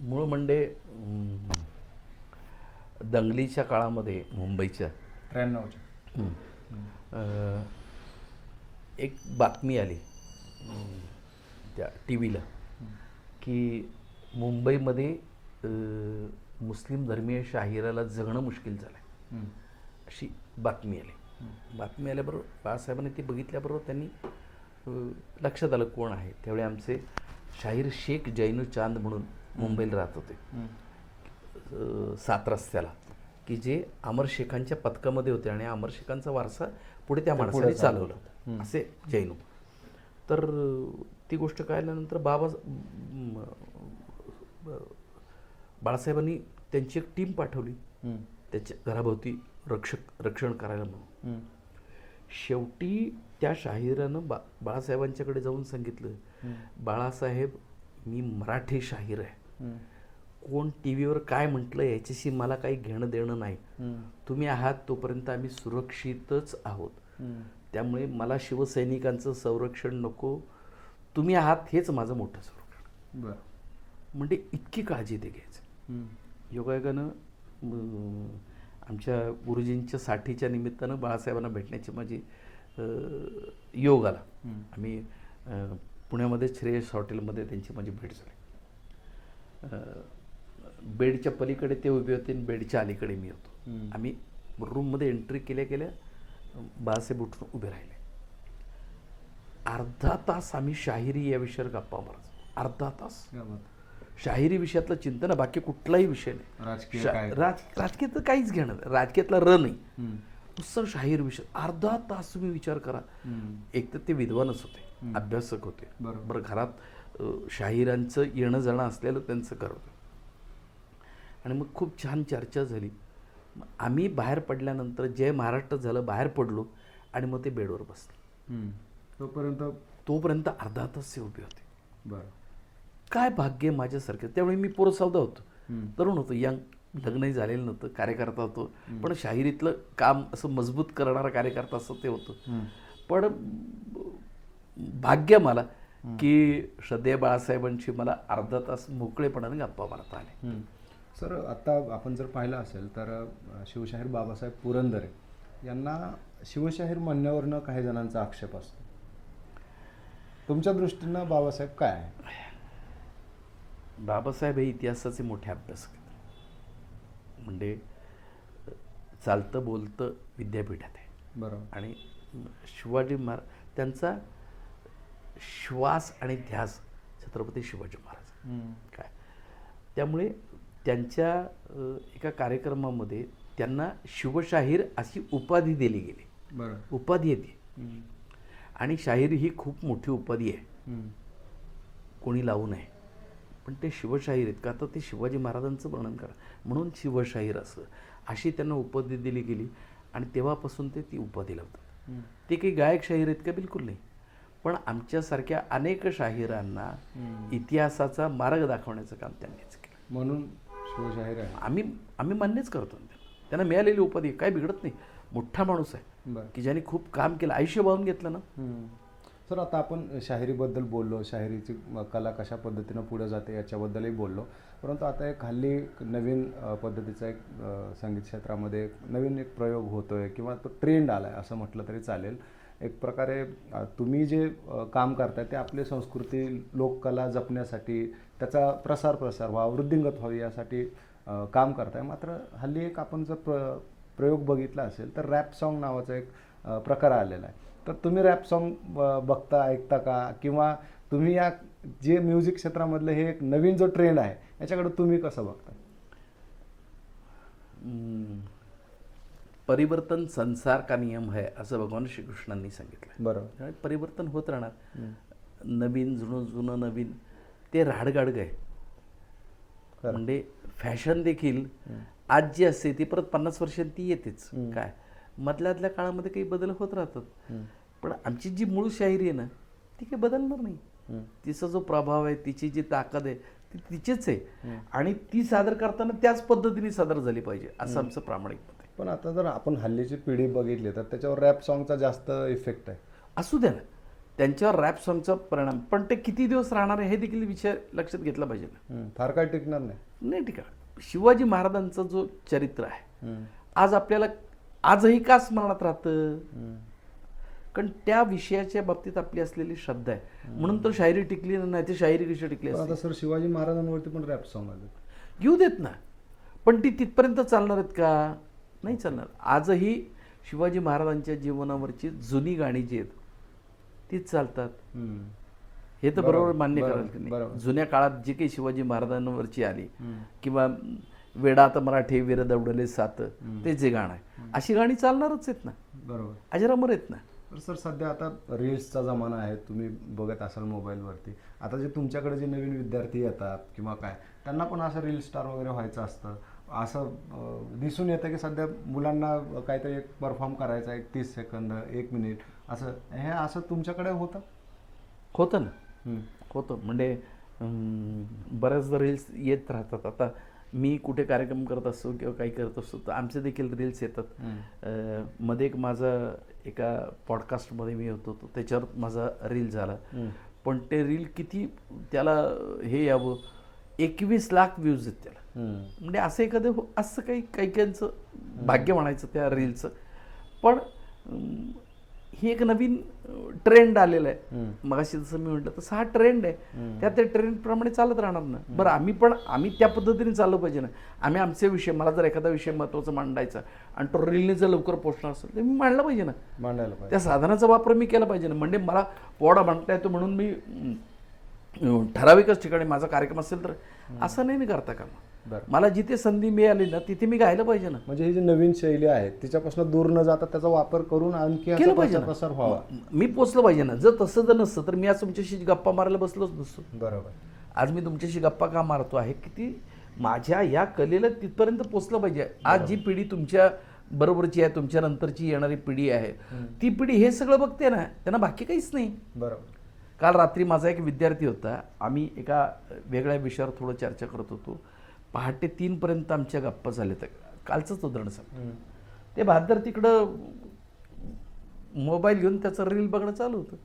मूळ म्हणजे दंगलीच्या काळामध्ये मुंबईच्या 93च्या एक बातमी आली त्या टी व्हीला की मुंबईमध्ये मुस्लिम धर्मीय शाहिराला जगणं मुश्किल झालं आहे, अशी बातमी आली. बातमी आल्याबरोबर बाळासाहेबांनी ती बघितल्याबरोबर त्यांनी लक्षात आलं कोण आहे. त्यावेळी आमचे शाहीर शेख जैनू चांद म्हणून मुंबईला राहत होते, 7 रस्त्याला, की जे अमर शेखांच्या पथकामध्ये होते आणि अमर शेखांचा वारसा पुढे त्या माणसाने चालवलं, असे जैनू. तर ती गोष्ट कळल्यानंतर बाळासाहेबांनी त्यांची एक टीम पाठवली त्याच्या घराभोवती रक्षण करायला म्हणून. शेवटी त्या शाहिरानं बाळासाहेबांच्याकडे जाऊन सांगितलं, बाळासाहेब, मी मराठी शाहीर आहे, कोण टी व्हीवर काय म्हटलं याच्याशी मला काही घेणं देणं नाही, तुम्ही आहात तोपर्यंत आम्ही सुरक्षितच आहोत, त्यामुळे मला शिवसैनिकांचं संरक्षण नको, तुम्ही आहात हेच माझं मोठं संरक्षण. म्हणजे इतकी काळजी ते घ्यायचं. योगायोगानं आमच्या गुरुजींच्या 60च्या निमित्तानं बाळासाहेबांना भेटण्याची माझी योग आला. आम्ही पुण्यामध्ये श्रेयस हॉटेलमध्ये त्यांची माझी भेट झाली. बेडच्या पलीकडे ते उभे होते आणि बेडच्या अलीकडे मी होतो. आम्ही रूममध्ये एंट्री केल्या केल्या बाळासाहेब उठून उभे राहिले. अर्धा तास आम्ही शाहिरी या विषयावर गप्पा मारायचो. अर्धा तास शाहिरी विषयातलं चिंतन, बाकी कुठलाही विषय नाही. राजकीयाचं काहीच घेणं नाही, राजकीयातला र नाही, नुसतं शाहीर विषय. अर्धा तास तुम्ही विचार करा. एक तर ते विद्वानच होते, अभ्यासक होते. बरं, घरात शाहिरांचं येणं जाणं असलेलं त्यांचं घर होतं. आणि मग खूप छान चर्चा झाली. आम्ही बाहेर पडल्यानंतर जय महाराष्ट्र झालं, बाहेर पडलो आणि मग ते बेडवर बसले. तोपर्यंत अर्धा तास ते उभे होते. बरं, काय भाग्य माझ्यासारखं. त्यावेळी मी पोरसावदा होतो, तरुण होतो, यंग, लग्नही झालेलं नव्हतं, कार्यकर्ता होतो. पण शाहिरीतलं काम असं मजबूत करणारा कार्यकर्ता असं ते होतं. पण भाग्य मला की श्रद्धेय बाळासाहेबांशी मला अर्धा तास मोकळेपणाने गप्पा मारता आले. सर, आता आपण जर पाहिलं असेल तर शिवशाहीर बाबासाहेब पुरंदरे यांना शिवशाहीर म्हणण्यावरनं काही जणांचा आक्षेप असतो. तुमच्या दृष्टीनं बाबासाहेब काय आहे? बाबासाहेब हे इतिहासाचे मोठे अभ्यासक आहेत. म्हणजे चालतं बोलतं विद्यापीठात आहे. बरोबर. आणि शिवाजी महाराज त्यांचा श्वास आणि ध्यास छत्रपती शिवाजी महाराज काय. त्यामुळे त्यांच्या एका कार्यक्रमामध्ये त्यांना शिवशाहीर अशी उपाधी दिली गेली. बरं. उपाधी आहे ती. आणि शाहीर ही खूप मोठी उपाधी आहे, कोणी लावू नये. पण ते शिवशाहीर आहेत का, तर ते शिवाजी महाराजांचं वर्णन करा म्हणून शिवशाहीर असं अशी त्यांना उपाधी दिली गेली. आणि तेव्हापासून ते ती उपाधी लावतात. ते काही गायक शाहीर आहेत का, बिलकुल नाही. पण आमच्यासारख्या अनेक शाहिरांना इतिहासाचा मार्ग दाखवण्याचं काम त्यांनीच केलं. म्हणून शिवशाहीर आहे. आम्ही मान्यच करतो. त्यांना मिळालेली उपाधी काय बिघडत नाही. मोठा माणूस आहे की ज्याने खूप काम केलं, आयुष्य वाहून घेतलं ना. सर, आता आपण शाहिरीबद्दल बोललो, शाहिरीची कला कशा पद्धतीनं पुढे जाते याच्याबद्दलही बोललो. परंतु आता एक हल्ली नवीन पद्धतीचा एक संगीत क्षेत्रामध्ये नवीन एक प्रयोग होतोय किंवा तो ट्रेंड आलाय असं म्हटलं तरी चालेल. एक प्रकारे तुम्ही जे काम करताय ते आपली संस्कृती, लोककला जपण्यासाठी, त्याचा प्रसार व्हावा, वृद्धिंगत व्हावी यासाठी काम करताय. मात्र हल्ली एक आपण जर प्रयोग बघितला असेल तर रॅप सॉन्ग नावाचा एक प्रकार आलेला आहे. तर तुम्ही रॅप सॉन्ग बघता, ऐकता का? किंवा तुम्ही या जे म्युझिक क्षेत्रामधलं हे एक नवीन जो ट्रेंड आहे याच्याकडे तुम्ही कसं बघता? परिवर्तन संसार का नियम है असं भगवान श्रीकृष्णांनी सांगितलं. बरोबर. परिवर्तन होत राहणार. नवीन जुनं नवीन ते राडगाडग आहे. म्हणजे फॅशन देखील आज जी असते ती परत 50 वर्षांनी ती येतेच. काय मधल्यातल्या काळामध्ये काही बदल होत राहतात. पण आमची जी मूळ शाहिरी आहे ना ती काही बदलणार नाही. तिचा जो प्रभाव आहे, तिची जी ताकद आहे ती तिचीच आहे. आणि ती सादर करताना त्याच पद्धतीने सादर झाली पाहिजे असं आमचं प्रामाणिक मत आहे. पण आता जर आपण हल्लीची पिढी बघितली तर त्याच्यावर रॅप सॉन्गचा जास्त इफेक्ट आहे. असू द्या ना, त्यांच्यावर रॅप सॉन्गचा परिणाम, पण ते किती दिवस राहणार आहे हे देखील विचार लक्षात घेतला पाहिजे ना. फार काय टिकणार नाही. ठीक आहे. शिवाजी महाराजांचं जो चरित्र आहे आज आपल्याला आजही का स्मरणात राहतं, कारण त्या विषयाच्या बाबतीत आपली असलेली श्रद्धा आहे म्हणून तर शायरी टिकली नाही. ते शायरी कशी टिकली आता सर शिवाजी महाराजांवरती पण रॅप सॉन्ग आले, घेऊ देत ना, पण ती तिथपर्यंत चालणार आहेत का? नाही चालणार. आजही शिवाजी महाराजांच्या जीवनावरची जुनी गाणी जी आहेत तीच चालतात. हे तर बरोबर मान्य कराल की नाही. जुन्या काळात जी काही शिवाजी महाराजांवरची आली किंवा वेडात मराठे वीर दौडले सात, ते जे गाणं आहे अशी गाणी चालणारच आहेत ना. बरोबर. अजरामर आहेत ना. तर सर सध्या आता रील्सचा जमाना आहे, तुम्ही बघत असाल मोबाईलवरती. आता जे तुमच्याकडे जे नवीन विद्यार्थी येतात किंवा काय, त्यांना पण असं रील स्टार वगैरे व्हायचं असतं. असं दिसून येतं की सध्या मुलांना काहीतरी एक परफॉर्म करायचा आहे, 30 सेकंद 1 मिनिट असं. हे असं तुमच्याकडे होतं ना. होतं. म्हणजे बऱ्याचदा रील्स येत राहतात. आता मी कुठे कार्यक्रम करत असतो किंवा काही करत असतो तर आमचे देखील रील्स येतात. मध्ये एक माझा एका पॉडकास्टमध्ये मी होतो तर त्याच्यावर माझा रील झाला. पण ते रील किती त्याला हे यावं, 21 लाख व्ह्यूज आहेत त्याला. म्हणजे असं एखादं असं काहींचं भाग्य म्हणायचं त्या रीलचं. पण ही एक नवीन ट्रेंड आलेला आहे. मगाशी जसं मी म्हटलं तसं हा ट्रेंड आहे, त्या ट्रेंडप्रमाणे चालत राहणार ना. बरं आम्ही त्या पद्धतीने चालू पाहिजे ना. आम्ही आमचे विषय, मला जर एखादा विषय महत्त्वाचा मांडायचा आणि तो रीलने जर लवकर पोचणार असेल तर मी मांडला पाहिजे ना, मांडायला पाहिजे. त्या साधनाचा वापर मी केला पाहिजे ना. म्हणजे मला पोवाडा म्हणता येतो म्हणून मी ठराविकच ठिकाणी माझा कार्यक्रम असेल तर असं नाही करता का. मला जिथे संधी मिळाली ना तिथे मी गायला पाहिजे ना. म्हणजे ही जी नवीन शैली आहे तिच्यापासून दूर न जाता त्याचा वापर करून आणखी केलं पाहिजे प्रसार व्हावा. मी पोचलं पाहिजे ना. जर नसतं तर मी आज तुमच्याशी गप्पा मारायला बसलोच नसतो. बरोबर. आज मी तुमच्याशी गप्पा का मारतो आहे की ती माझ्या या कलेला तिथपर्यंत पोचलं पाहिजे. आज जी पिढी तुमच्या बरोबरची आहे, तुमच्या नंतरची येणारी पिढी आहे, ती पिढी हे सगळं बघते ना, त्यांना बाकी काहीच नाही. बरोबर. काल रात्री माझा एक विद्यार्थी होता, आम्ही एका वेगळ्या विषयावर थोडं चर्चा करत होतो. पहाटे 3 पर्यंत आमच्या गप्पा झाल्या. तर कालचंच उदाहरण सांग, ते बहादर तिकडं मोबाईल घेऊन त्याचं रील बघणं चालू होतं.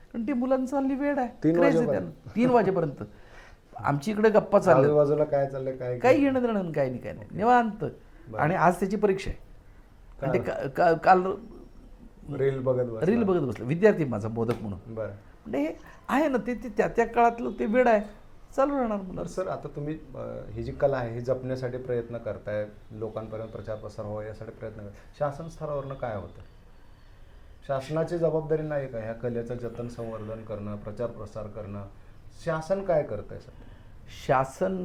कारण ते मुलांचं हल्ली वेळ आहे, 3 वाजेपर्यंत आमची इकडे गप्पा चालल्या. बाजूला काय चाललंय, काही घेणं देणं काही नाही निवांत. आणि आज त्याची परीक्षा आहे आणि ते काल रील बघत बसलं. विद्यार्थी माझा बोधक म्हणून. बरं. म्हणजे हे आहे ना, ते त्या काळातलं ते वेळ आहे, चालू राहणार मुलं. सर आता तुम्ही ही जी कला आहे ही जपण्यासाठी प्रयत्न करताय, लोकांपर्यंत प्रचार प्रसार व्हावा यासाठी प्रयत्न करताय. शासन स्तरावरनं काय होतं? शासनाची जबाबदारी नाही का ह्या कलेचं जतन संवर्धन करणं, प्रचार प्रसार करणं? शासन काय करत आहे सर? शासन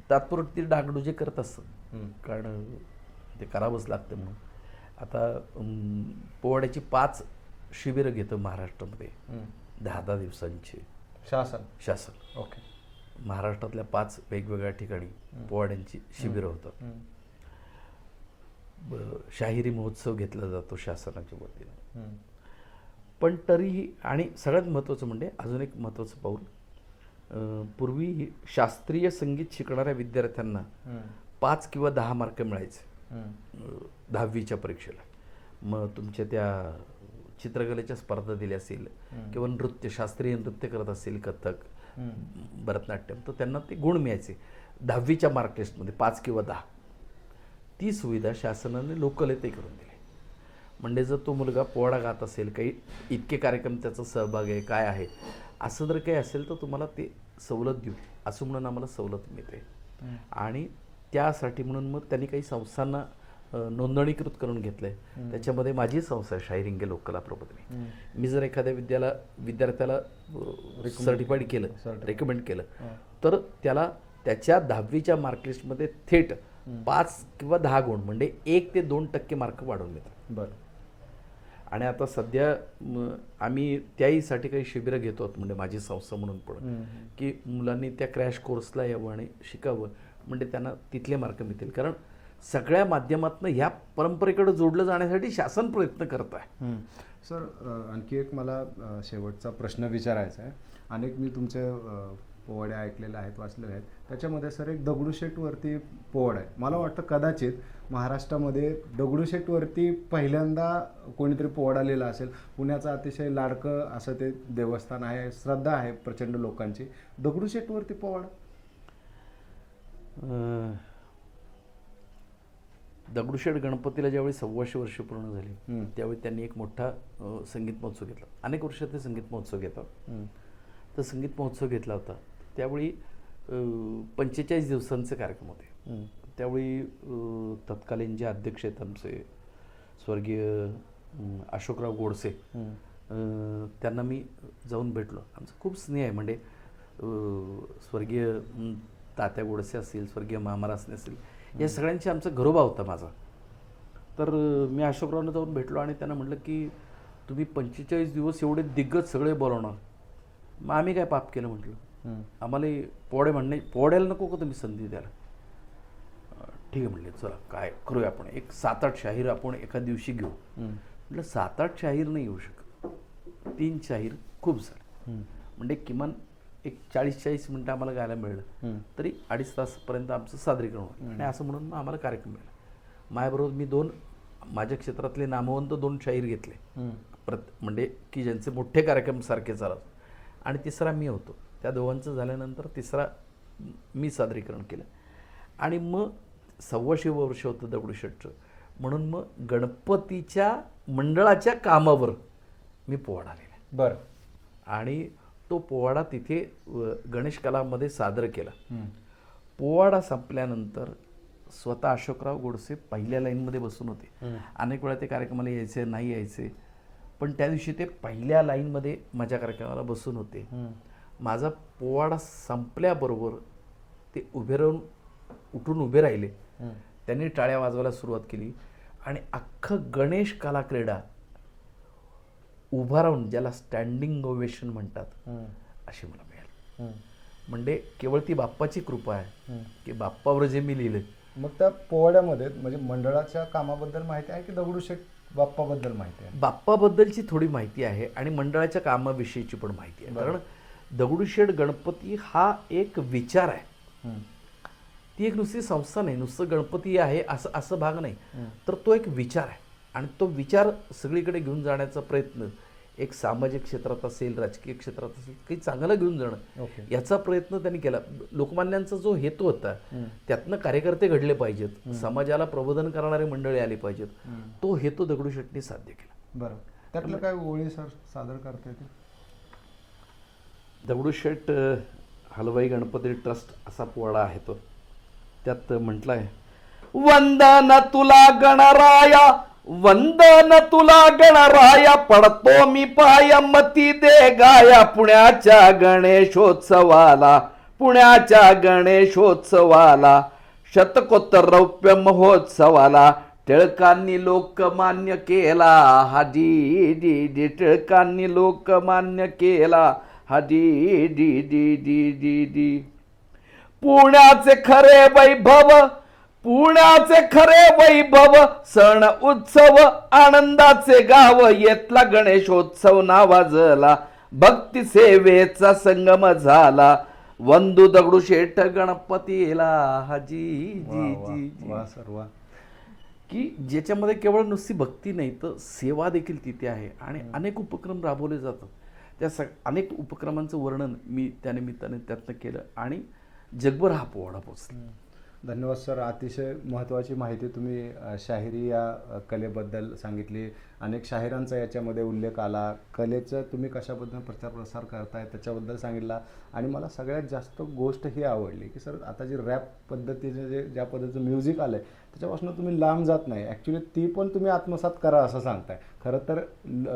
तात्पुरती डागडुजे करत असतं, कारण ते करावंच लागतं म्हणून. आता पोवाड्याची 5 शिबिरं घेतं महाराष्ट्रामध्ये, 10 दिवसांची. शासन ओके. महाराष्ट्रातल्या 5 वेगवेगळ्या ठिकाणी पोवाड्यांची शिबिरं होतात. शाहिरी महोत्सव घेतला जातो शासनाच्या वतीनं. पण तरीही, आणि सगळ्यात महत्त्वाचं म्हणजे अजून एक महत्त्वाचं पाऊल, पूर्वी शास्त्रीय संगीत शिकणाऱ्या विद्यार्थ्यांना 5 किंवा 10 मार्क मिळायचे 10वीच्या परीक्षेला. मग तुमच्या त्या चित्रकलेच्या स्पर्धा दिल्या असेल किंवा शास्त्रीय नृत्य करत असेल, कथक, भरतनाट्यम, तर त्यांना ते गुण मिळायचे 10वीच्या मार्क लिस्टमध्ये 5 किंवा 10. ती सुविधा शासनाने लोककलेतही करून दिली. म्हणजे जर तो मुलगा पोवाडा गात असेल, काही इतके कार्यक्रम त्याचा सहभाग आहे, काय आहे, असं जर काही असेल तर तुम्हाला ते सवलत देऊ असं म्हणून आम्हाला सवलत मिळते. आणि त्यासाठी म्हणून मग त्यांनी काही संस्थांना नोंदणीकृत करून घेतलं आहे. त्याच्यामध्ये माझी संस्था आहे शाहिरिंगे लोककला प्रबोधिनी. मी जर एखाद्या विद्यार्थ्याला सर्टिफाईड केलं, रेकमेंड केलं, तर त्याला त्याच्या 10वीच्या मार्कलिस्टमध्ये थेट 5 किंवा 10 गुण म्हणजे 1 ते 2% मार्क वाढवून मिळतात. बरं. आणि आता सध्या आम्ही त्याहीसाठी काही शिबिरं घेतो, म्हणजे माझी संस्था म्हणून पण, की मुलांनी त्या क्रॅश कोर्सला यावं आणि शिकावं, म्हणजे त्यांना तिथले मार्क मिळतील. कारण सगळ्या माध्यमातून ह्या परंपरेकडे जोडलं जाण्यासाठी शासन प्रयत्न करत आहे. सर आणखी एक मला शेवटचा प्रश्न विचारायचा आहे. अनेक मी तुमचे पोवाडे ऐकलेले आहेत, वाचलेले आहेत. त्याच्यामध्ये सर एक दगडूशेठवरती पोवाडा आहे. मला वाटतं कदाचित महाराष्ट्रामध्ये दगडूशेठवरती पहिल्यांदा कोणीतरी पोवाडा लिहिला असेल. पुण्याचं अतिशय लाडकं असं ते देवस्थान आहे, श्रद्धा आहे प्रचंड लोकांची. दगडूशेठवरती पोवाडा. दगडूशेठ गणपतीला ज्यावेळी 125 वर्ष पूर्ण झाली त्यावेळी त्यांनी एक मोठा संगीत महोत्सव घेतला. अनेक वर्ष ते संगीत महोत्सव घेतात. तर संगीत महोत्सव घेतला होता त्यावेळी 45 दिवसांचे कार्यक्रम होते. त्यावेळी तत्कालीन जे अध्यक्ष आहेत आमचे स्वर्गीय अशोकराव गोडसे, त्यांना मी जाऊन भेटलो. आमचं खूप स्नेह आहे. म्हणजे स्वर्गीय तात्या गोडसे असतील, स्वर्गीय मामारासने असतील, या सगळ्यांची आमचा घरोबा होता माझा. तर मी अशोकरावनं जाऊन भेटलो आणि त्यांना म्हटलं की तुम्ही 45 दिवस एवढे दिग्गज सगळे बोलवणार, मग आम्ही काय पाप केलं म्हटलं. आम्हाला पोवाड्याला नको का तुम्ही संधी द्यायला. ठीक आहे म्हणले, चला काय करूया आपण, एक 7-8 शाहीर आपण एका दिवशी घेऊ. म्हटलं 7-8 शाहीर नाही येऊ शकत, 3 शाहीर खूप झाले. म्हणजे किमान एक 40-40 मिनटं आम्हाला गायला मिळलं तरी 2.5 तासपर्यंत आमचं सादरीकरण होतं. आणि असं म्हणून मग आम्हाला कार्यक्रम मिळाला. माझ्याबरोबर मी 2 माझ्या क्षेत्रातले नामवंत 2 शाहीर घेतले, म्हणजे की ज्यांचे मोठे कार्यक्रम सारखे चालत. आणि 3रा मी होतो. त्या दोघांचं झाल्यानंतर 3रा मी सादरीकरण केलं. आणि मग 125 वर्ष होतं दगडूशेठचं, म्हणून मग गणपतीच्या मंडळाच्या कामावर मी पोवाडा लिहिला बरं. आणि तो पोवाडा तिथे गणेश कलामध्ये सादर केला. पोवाडा संपल्यानंतर स्वतः अशोकराव गोडसे पहिल्या लाईनमध्ये बसून होते. अनेक वेळा ते कार्यक्रमाला यायचे नाही यायचे, पण त्या दिवशी ते पहिल्या लाईनमध्ये माझ्या कार्यक्रमाला बसून होते. माझा पोवाडा संपल्याबरोबर ते उठून उभे राहिले. त्यांनी टाळ्या वाजवायला सुरुवात केली आणि अख्खं गणेश कला क्रीडा उभा राहून, ज्याला स्टँडिंग ओवेशन म्हणतात, अशी मला मिळाली. म्हणजे केवळ ती बाप्पाची कृपा आहे की बाप्पावर जे मी लिहिलं. मग त्या पोवाड्यामध्ये म्हणजे मंडळाच्या कामाबद्दल माहिती आहे की दगडूशेठ बाप्पाबद्दल माहिती आहे? बाप्पाबद्दलची थोडी माहिती आहे आणि मंडळाच्या कामाविषयीची पण माहिती आहे. कारण दगडूशेठ गणपती हा एक विचार आहे, ती एक नुसती संस्था नाही, नुसतं गणपती आहे असं भाग नाही, तर तो एक विचार आहे. आणि तो विचार सगळीकडे घेऊन जाण्याचा प्रयत्न, एक सामाजिक क्षेत्रात असेल, राजकीय क्षेत्रात असेल, काही चांगलं घेऊन जाणं, याचा प्रयत्न त्यांनी केला. लोकमान्यांचा जो हेतू होता, त्यातनं कार्यकर्ते घडले पाहिजेत, समाजाला प्रबोधन करणारे मंडळी आली पाहिजेत, तो हेतू दगडूशेठनी साध्य केला. बरं. त्यातलं काय ओळी सर सादर करता येते? दगडूशेठ हलवाई गणपती ट्रस्ट असा पोवाडा आहे तो. त्यात म्हटलं आहे, वंदन तुला गणराया, वंदन तुला गणराया, पडतो मी पाय मती दे गाया, पुण्याच्या गणेशोत्सवाला, पुण्याच्या गणेशोत्सवाला, शतकोत्तर रौप्य महोत्सवाला, टिळकांनी लोकमान्य केला, हा डी डी डी, टिळकांनी लोकमान्य केला, हा D D D D D D. पुण्याचे खरे वैभव, पुण्याचे खरे वैभव, सण उत्सव आनंदाचे गाव, येतला गणेशोत्सव नावाजला, भक्ती सेवेचा संगम झाला, वंदू दगडूशेठ गणपतीला, हा जी जी जी वा सर वा. की ज्याच्यामध्ये केवळ नुसती भक्ती नाही तर सेवा देखील तिथे आहे आणि अनेक उपक्रम राबवले जातात. त्या अनेक उपक्रमांचं वर्णन मी त्यानिमित्ताने त्यातनं केलं आणि जगभर हा पोवाडा पोचला. धन्यवाद सर. अतिशय महत्त्वाची माहिती तुम्ही शाहिरी या कलेबद्दल सांगितली. अनेक शाहिरांचा याच्यामध्ये उल्लेख आला. कलेचं तुम्ही कशाबद्दल प्रचार प्रसार करताय त्याच्याबद्दल सांगितला. आणि मला सगळ्यात जास्त गोष्ट ही आवडली की सर आता जी रॅप पद्धतीने ज्या पद्धतीचं म्युझिक आलं आहे त्याच्यापासून तुम्ही लांब जात नाही, ॲक्च्युली ती पण तुम्ही आत्मसात करा असं सांगताय. खरं तर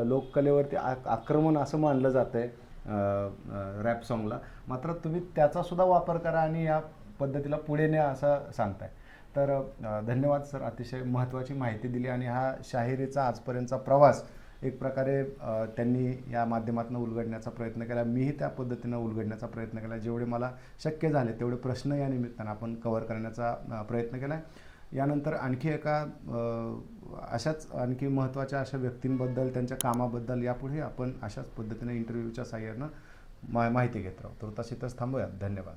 लोककलेवरती आक्रमण असं मानलं जातं आहे रॅप सॉन्गला, मात्र तुम्ही त्याचासुद्धा वापर करा आणि या पद्धतीला पुढे न्या असं सांगताय. तर धन्यवाद सर. अतिशय महत्त्वाची माहिती दिली आणि हा शाहिरीचा आजपर्यंतचा प्रवास एक प्रकारे त्यांनी या माध्यमातून उलगडण्याचा प्रयत्न केला. मीही त्या पद्धतीनं उलगडण्याचा प्रयत्न केला. जेवढे मला शक्य झाले तेवढे प्रश्न या निमित्तानं आपण कव्हर करण्याचा प्रयत्न केला. यानंतर आणखी एका अशाच आणखी महत्त्वाच्या अशा व्यक्तींबद्दल, त्यांच्या कामाबद्दल यापुढे आपण अशाच पद्धतीने इंटरव्ह्यूच्या साहाय्यानं माहिती घेत राहू. तर तशी थांबूयात. धन्यवाद.